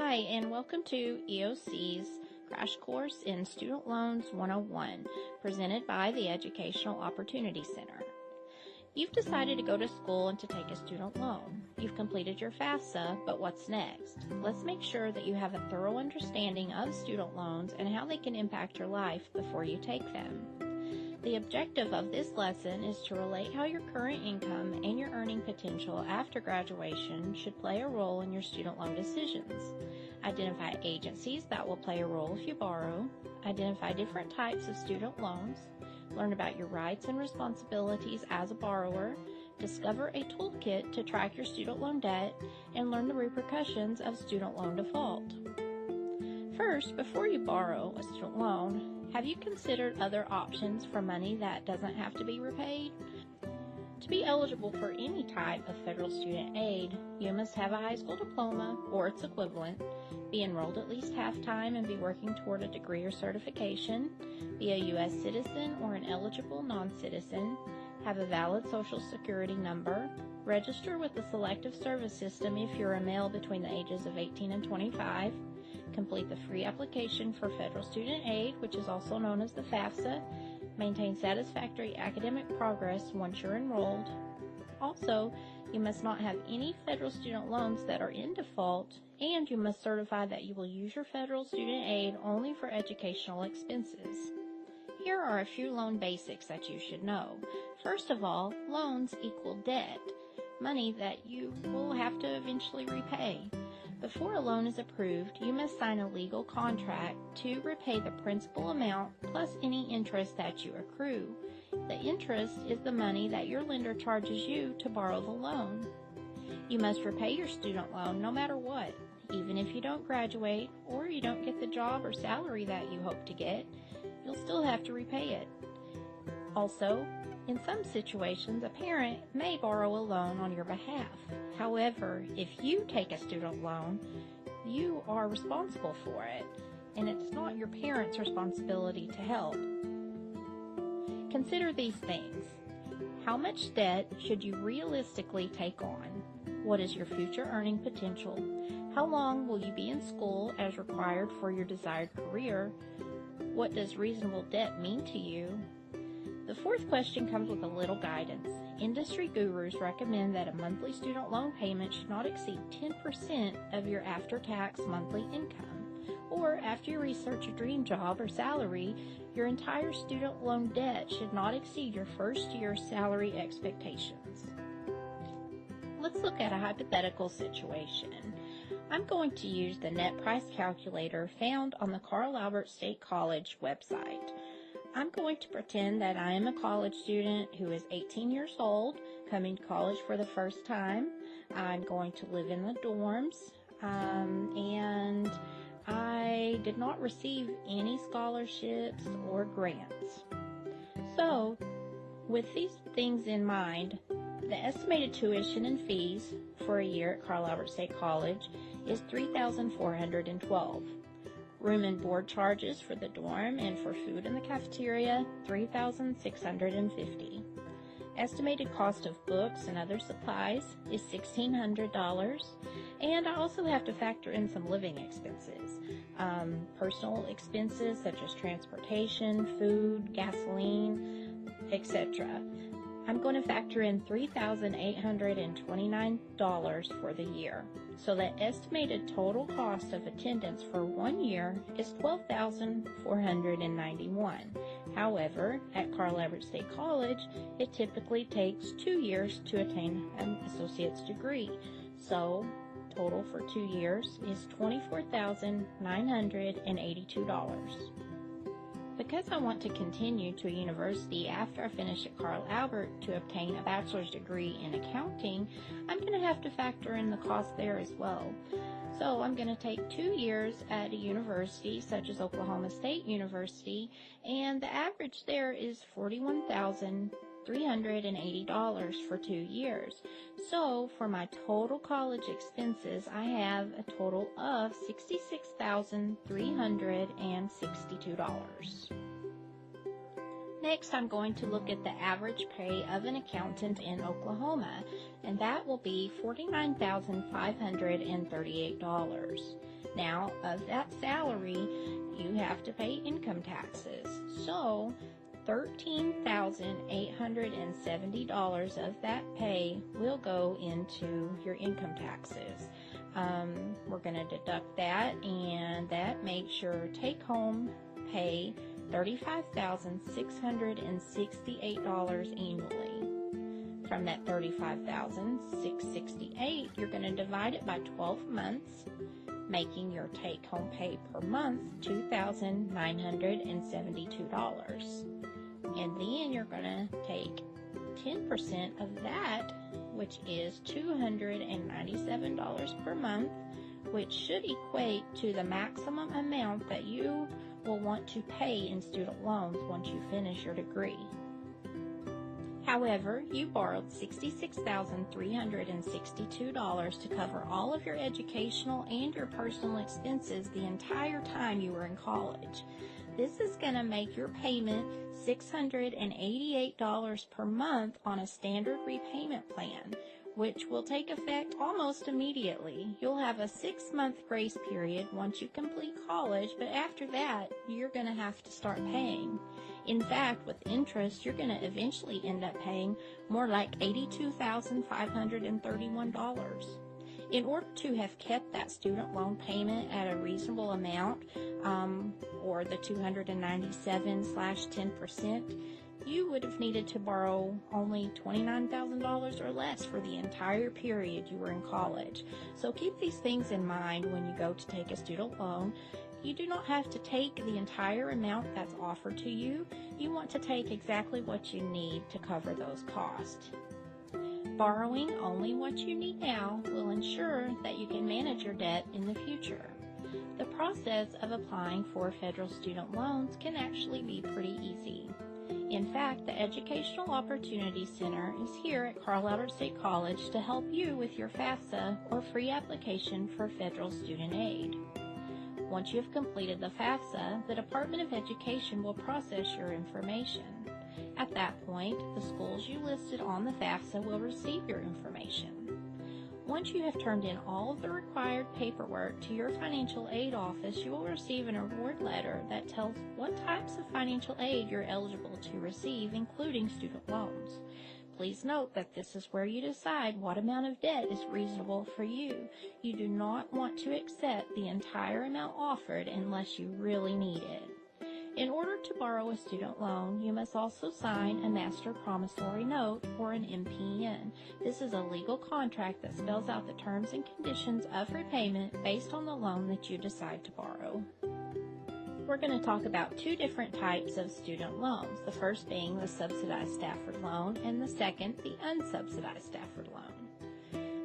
Hi, and welcome to EOC's Crash Course in Student Loans 101, presented by the Educational Opportunity Center. You've decided to go to school and to take a student loan. You've completed your FAFSA, but what's next? Let's make sure that you have a thorough understanding of student loans and how they can impact your life before you take them. The objective of this lesson is to relate how your current income and your earning potential after graduation should play a role in your student loan decisions. Identify agencies that will play a role if you borrow. Identify different types of student loans. Learn about your rights and responsibilities as a borrower. Discover a toolkit to track your student loan debt, and learn the repercussions of student loan default. First, before you borrow a student loan, have you considered other options for money that doesn't have to be repaid? To be eligible for any type of federal student aid, you must have a high school diploma or its equivalent, be enrolled at least half-time and be working toward a degree or certification, be a U.S. citizen or an eligible non-citizen, have a valid Social Security number, register with the Selective Service System if you're a male between the ages of 18 and 25, complete the free application for federal student aid, which is also known as the FAFSA, maintain satisfactory academic progress once you're enrolled. Also, you must not have any federal student loans that are in default, and you must certify that you will use your federal student aid only for educational expenses. Here are a few loan basics that you should know. First of all, loans equal debt, money that you will have to eventually repay. Before a loan is approved, you must sign a legal contract to repay the principal amount plus any interest that you accrue. The interest is the money that your lender charges you to borrow the loan. You must repay your student loan no matter what. Even if you don't graduate or you don't get the job or salary that you hope to get, you'll still have to repay it. Also, in some situations, a parent may borrow a loan on your behalf. However, if you take a student loan, you are responsible for it, and it's not your parent's responsibility to help. Consider these things. How much debt should you realistically take on? What is your future earning potential? How long will you be in school as required for your desired career? What does reasonable debt mean to you? The fourth question comes with a little guidance. Industry gurus recommend that a monthly student loan payment should not exceed 10% of your after-tax monthly income. Or after you research a dream job or salary, your entire student loan debt should not exceed your first year's salary expectations. Let's look at a hypothetical situation. I'm going to use the net price calculator found on the Carl Albert State College website. I'm going to pretend that I am a college student who is 18 years old, coming to college for the first time. I'm going to live in the dorms, and I did not receive any scholarships or grants. So, with these things in mind, the estimated tuition and fees for a year at Carl Albert State College is $3,412. Room and board charges for the dorm and for food in the cafeteria, $3,650. Estimated cost of books and other supplies is $1,600. And I also have to factor in some living expenses. Personal expenses such as transportation, food, gasoline, etc. I'm going to factor in $3,829 for the year. So the estimated total cost of attendance for 1 year is $12,491. However, at Carl Albert State College, it typically takes 2 years to attain an associate's degree. So total for 2 years is $24,982. Because I want to continue to a university after I finish at Carl Albert to obtain a bachelor's degree in accounting, I'm going to have to factor in the cost there as well. So I'm going to take 2 years at a university such as Oklahoma State University, and the average there is $41,380 for 2 years. So for my total college expenses, I have a total of $66,362. Next, I'm going to look at the average pay of an accountant in Oklahoma, and that will be $49,538. Now, of that salary, you have to pay income taxes. So, $13,870 of that pay will go into your income taxes. We're going to deduct that, and that makes your take-home pay $35,668 annually. From that $35,668, you're going to divide it by 12 months, making your take-home pay per month $2,972. And then you're going to take 10% of that, which is $297 per month, which should equate to the maximum amount that you will want to pay in student loans once you finish your degree. However, you borrowed $66,362 to cover all of your educational and your personal expenses the entire time you were in college. This is going to make your payment $688 per month on a standard repayment plan, which will take effect almost immediately. You'll have a 6-month grace period once you complete college, but after that, you're going to have to start paying. In fact, with interest, you're going to eventually end up paying more like $82,531. In order to have kept that student loan payment at a reasonable amount, or the 297/10%, you would have needed to borrow only $29,000 or less for the entire period you were in college. So keep these things in mind when you go to take a student loan. You do not have to take the entire amount that's offered to you. You want to take exactly what you need to cover those costs. Borrowing only what you need now will ensure that you can manage your debt in the future. The process of applying for federal student loans can actually be pretty easy. In fact, the Educational Opportunity Center is here at Carl Albert State College to help you with your FAFSA or free application for federal student aid. Once you have completed the FAFSA, the Department of Education will process your information. At that point, the schools you listed on the FAFSA will receive your information. Once you have turned in all of the required paperwork to your financial aid office, you will receive an award letter that tells what types of financial aid you're eligible to receive, including student loans. Please note that this is where you decide what amount of debt is reasonable for you. You do not want to accept the entire amount offered unless you really need it. In order to borrow a student loan, you must also sign a Master Promissory Note, or an MPN. This is a legal contract that spells out the terms and conditions of repayment based on the loan that you decide to borrow. We're going to talk about two different types of student loans, the first being the subsidized Stafford loan and the second, the unsubsidized Stafford loan.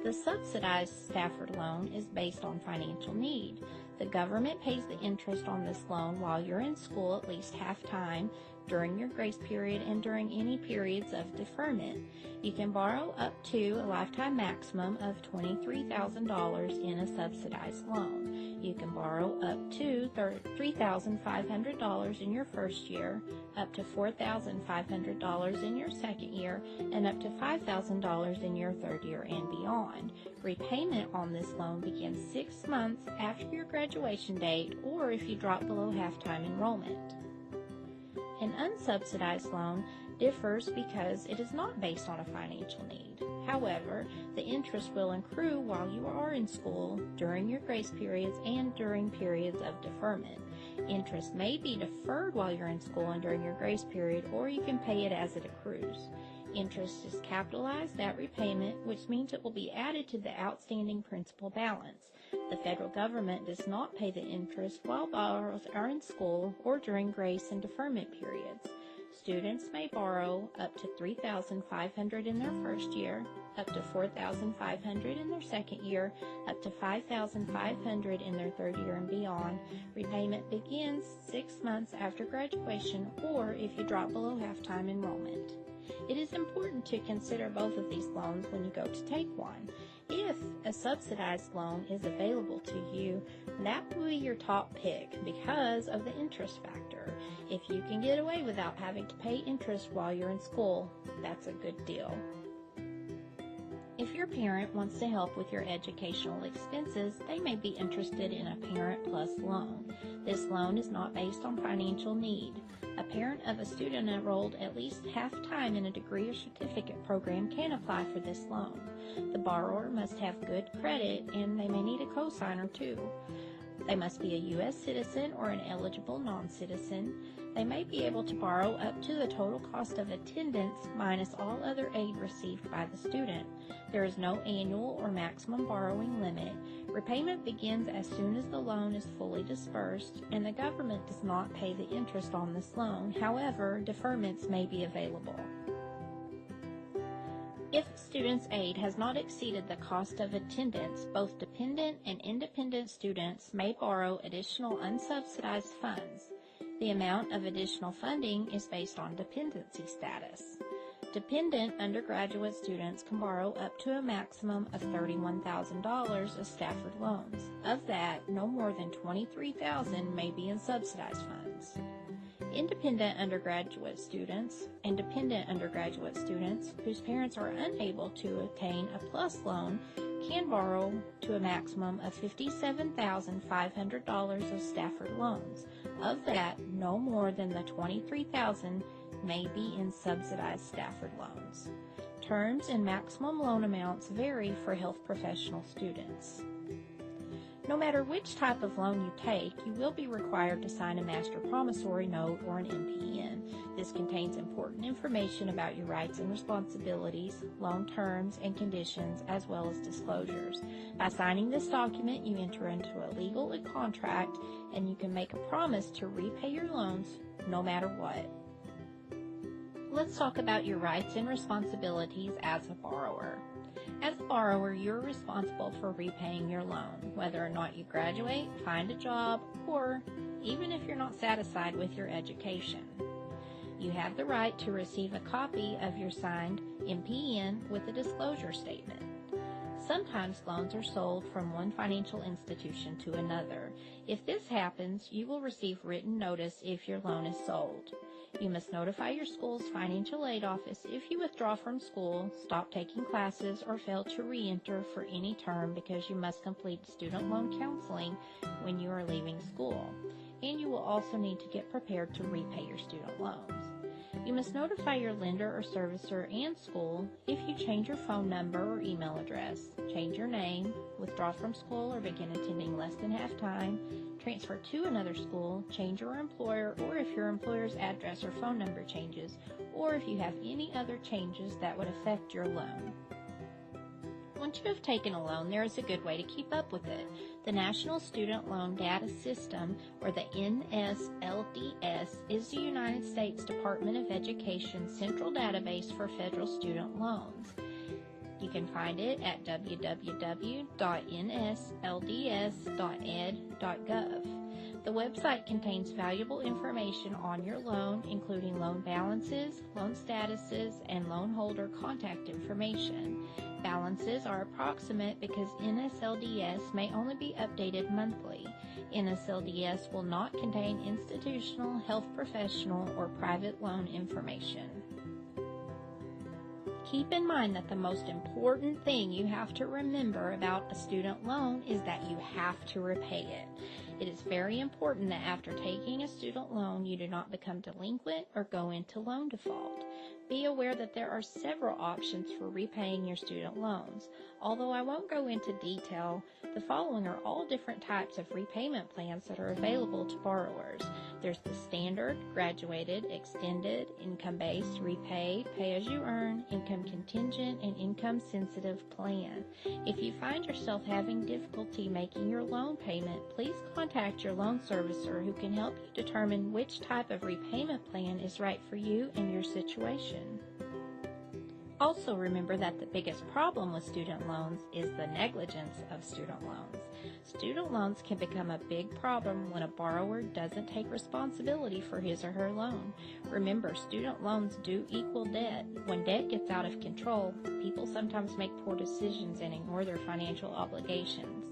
The subsidized Stafford loan is based on financial need. The government pays the interest on this loan while you're in school at least half time, during your grace period, and during any periods of deferment. You can borrow up to a lifetime maximum of $23,000 in a subsidized loan. You can borrow up to $3,500 in your first year, up to $4,500 in your second year, and up to $5,000 in your third year and beyond. Repayment on this loan begins 6 months after your graduation date, or if you drop below half-time enrollment. An unsubsidized loan differs because it is not based on a financial need. However, the interest will accrue while you are in school, during your grace periods, and during periods of deferment. Interest may be deferred while you're in school and during your grace period, or you can pay it as it accrues. Interest is capitalized at repayment, which means it will be added to the outstanding principal balance. The federal government does not pay the interest while borrowers are in school or during grace and deferment periods. Students may borrow up to $3,500 in their first year, up to $4,500 in their second year, up to $5,500 in their third year and beyond. Repayment begins 6 months after graduation, or if you drop below half-time enrollment. It is important to consider both of these loans when you go to take one. If a subsidized loan is available to you, that will be your top pick because of the interest factor. If you can get away without having to pay interest while you're in school, that's a good deal. If your parent wants to help with your educational expenses, they may be interested in a Parent Plus loan. This loan is not based on financial need. A parent of a student enrolled at least half-time in a degree or certificate program can apply for this loan. The borrower must have good credit, and they may need a cosigner too. They must be a U.S. citizen or an eligible non-citizen. They may be able to borrow up to the total cost of attendance minus all other aid received by the student. There is no annual or maximum borrowing limit. Repayment begins as soon as the loan is fully disbursed, and the government does not pay the interest on this loan. However, deferments may be available. If a student's aid has not exceeded the cost of attendance, both dependent and independent students may borrow additional unsubsidized funds. The amount of additional funding is based on dependency status. Dependent undergraduate students can borrow up to a maximum of $31,000 of Stafford loans. Of that, no more than $23,000 may be in subsidized funds. Independent undergraduate students and dependent undergraduate students whose parents are unable to obtain a PLUS loan can borrow to a maximum of $57,500 of Stafford loans. Of that, no more than the $23,000 may be in subsidized Stafford loans. Terms and maximum loan amounts vary for health professional students. No matter which type of loan you take, you will be required to sign a master promissory note or an MPN. This contains important information about your rights and responsibilities, loan terms and conditions, as well as disclosures. By signing this document, you enter into a legal contract, and you can make a promise to repay your loans no matter what. Let's talk about your rights and responsibilities as a borrower. As a borrower, you're responsible for repaying your loan, whether or not you graduate, find a job, or even if you're not satisfied with your education. You have the right to receive a copy of your signed MPN with a disclosure statement. Sometimes loans are sold from one financial institution to another. If this happens, you will receive written notice if your loan is sold. You must notify your school's financial aid office if you withdraw from school, stop taking classes, or fail to re-enter for any term because you must complete student loan counseling when you are leaving school. And you will also need to get prepared to repay your student loans. You must notify your lender or servicer and school if you change your phone number or email address, change your name, withdraw from school or begin attending less than half-time, transfer to another school, change your employer, or if your employer's address or phone number changes, or if you have any other changes that would affect your loan. Once you have taken a loan, there is a good way to keep up with it. The National Student Loan Data System, or the NSLDS, is the United States Department of Education's central database for federal student loans. You can find it at www.nslds.ed.gov. The website contains valuable information on your loan, including loan balances, loan statuses, and loan holder contact information. Balances are approximate because NSLDS may only be updated monthly. NSLDS will not contain institutional, health professional, or private loan information. Keep in mind that the most important thing you have to remember about a student loan is that you have to repay it. It is very important that after taking a student loan, you do not become delinquent or go into loan default. Be aware that there are several options for repaying your student loans. Although I won't go into detail, the following are all different types of repayment plans that are available to borrowers. There's the standard, graduated, extended, income-based, repaid, pay-as-you-earn, income contingent, and income-sensitive plan. If you find yourself having difficulty making your loan payment, please contact your loan servicer who can help you determine which type of repayment plan is right for you and your situation. Also remember that the biggest problem with student loans is the negligence of student loans. Student loans can become a big problem when a borrower doesn't take responsibility for his or her loan. Remember, student loans do equal debt. When debt gets out of control, people sometimes make poor decisions and ignore their financial obligations.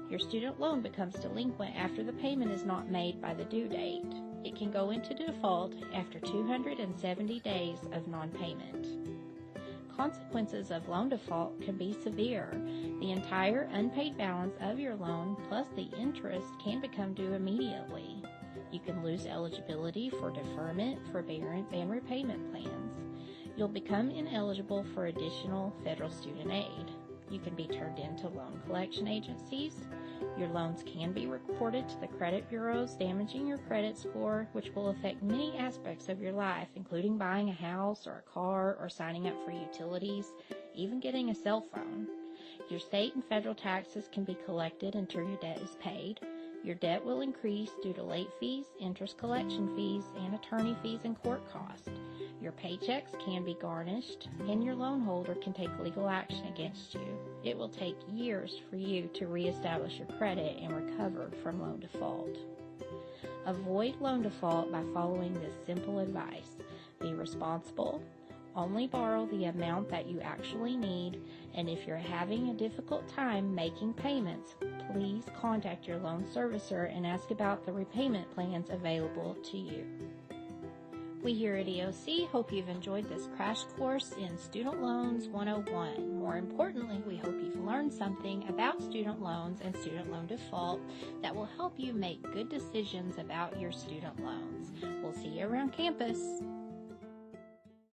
Your student loan becomes delinquent after the payment is not made by the due date. It can go into default after 270 days of non-payment. Consequences of loan default can be severe. The entire unpaid balance of your loan plus the interest can become due immediately. You can lose eligibility for deferment, forbearance, and repayment plans. You'll become ineligible for additional federal student aid. You can be turned into loan collection agencies. Your loans can be reported to the credit bureaus, damaging your credit score, which will affect many aspects of your life, including buying a house or a car or signing up for utilities, even getting a cell phone. Your state and federal taxes can be collected until your debt is paid. Your debt will increase due to late fees, interest collection fees, and attorney fees and court costs. Your paychecks can be garnished, and your loan holder can take legal action against you. It will take years for you to reestablish your credit and recover from loan default. Avoid loan default by following this simple advice. Be responsible. Only borrow the amount that you actually need, and if you're having a difficult time making payments, please contact your loan servicer and ask about the repayment plans available to you. We here at EOC hope you've enjoyed this crash course in Student Loans 101. More importantly, we hope you've learned something about student loans and student loan default that will help you make good decisions about your student loans. We'll see you around campus.